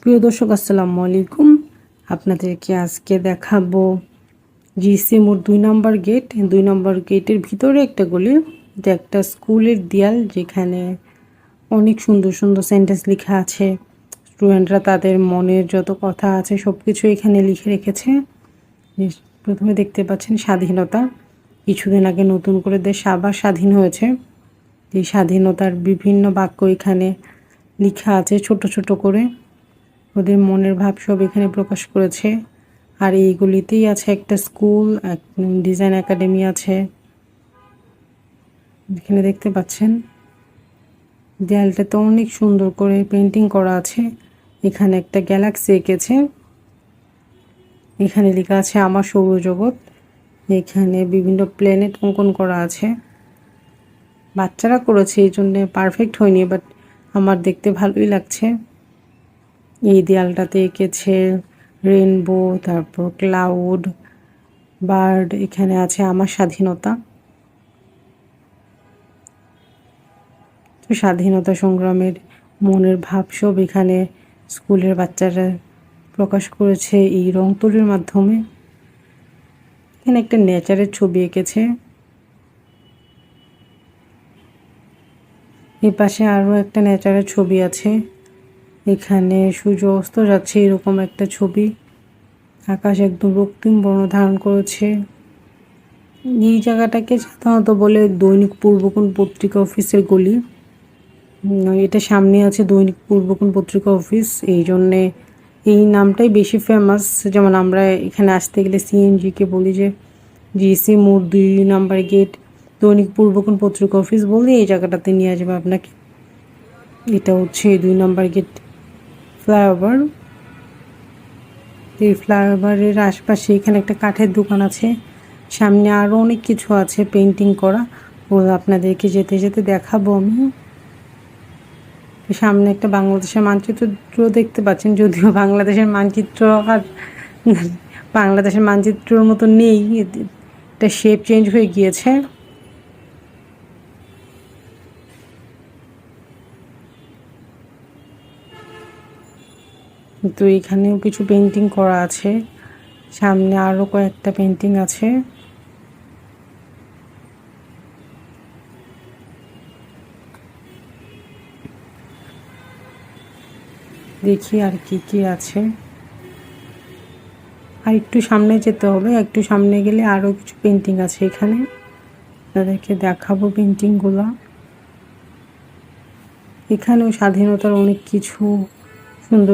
প্রিয় দর্শক আসসালামু আলাইকুম। আপনাদেরকে আজকে দেখাবো জিসি মোড় ২ নম্বর গেট। ২ নম্বর গেটের ভিতরে একটা গলি, এটা একটা স্কুলের দেয়াল যেখানে অনেক সুন্দর সুন্দর সেন্টেন্স লেখা আছে। স্টুডেন্টরা তাদের মনের যত কথা আছে সব কিছু এখানে লিখে রেখেছে। প্রথমে দেখতে পাচ্ছেন স্বাধীনতা। কিছুদিন আগে নতুন করে দেশ আবার স্বাধীন হয়েছে। এই স্বাধীনতার বিভিন্ন বাক্য এখানে লেখা আছে ছোট ছোট করে। ওদের মনের ভাব সব এখানে প্রকাশ করেছে। আর এইগুলিতেই আছে একটা স্কুল, ডিজাইন একাডেমি আছে। এখানে দেখতে পাচ্ছেন দেয়ালটাতে অনেক সুন্দর করে পেন্টিং করা আছে। এখানে একটা গ্যালাক্সি এঁকেছে। এখানে লেখা আছে আমার সৌরজগৎ। এখানে বিভিন্ন প্ল্যানেট অঙ্কন করা আছে। বাচ্চারা করেছে, এই জন্যে পারফেক্ট হয়নি, বাট আমার দেখতে ভালোই লাগছে। এই দেয়ালটাতে এঁকেছে রেনবো, তারপর ক্লাউড, বার্ড। এখানে আছে আমার স্বাধীনতা। তো স্বাধীনতা সংগ্রামের মনের ভাব সব এখানে স্কুলের বাচ্চারা প্রকাশ করেছে এই রং তুলির মাধ্যমে। এখানে একটা নেচারের ছবি এঁকেছে। এই পাশে আরও একটা নেচারের ছবি আছে। এখানে সূর্য অস্ত যাচ্ছে এরকম একটা ছবি। আকাশ একদম রক্তিম বর্ণ ধারণ করেছে। এই জায়গাটাকে সাধারণত বলে দৈনিক পূর্বকোণ পত্রিকা অফিসের গলি। এটা সামনে আছে দৈনিক পূর্বকোণ পত্রিকা অফিস, এই জন্যে এই নামটাই বেশি ফেমাস। যেমন আমরা এখানে আসতে গেলে সিএনজিকে বলি যে জিসি মোড় ২ নম্বর গেট দৈনিক পূর্বকোণ পত্রিকা অফিস বলে এই জায়গাটাতে নিয়ে আসবে আপনাকে। এটা হচ্ছে ২ নম্বর গেট ফ্লাইওভার। এই ফ্লাইওভারের আশপাশে এখানে একটা কাঠের দোকান আছে। সামনে আরও অনেক কিছু আছে পেন্টিং করা, ও আপনাদেরকে যেতে যেতে দেখাবো আমি। সামনে একটা বাংলাদেশের মানচিত্র দেখতে পাচ্ছেন, যদিও বাংলাদেশের মানচিত্র আর বাংলাদেশের মানচিত্রের মতো নেই, এটা শেপ চেঞ্জ হয়ে গিয়েছে। তো এখানেও কিছু পেন্টিং করা আছে। সামনে আরও কয়েকটা পেন্টিং আছে। দেখি আর কি কি আছে। আর একটু সামনে যেতে হবে, একটু সামনে গেলে আরও কিছু পেন্টিং আছে এখানে, তাদেরকে দেখাবো পেন্টিংগুলো। এখানেও স্বাধীনতার অনেক কিছু সুন্দর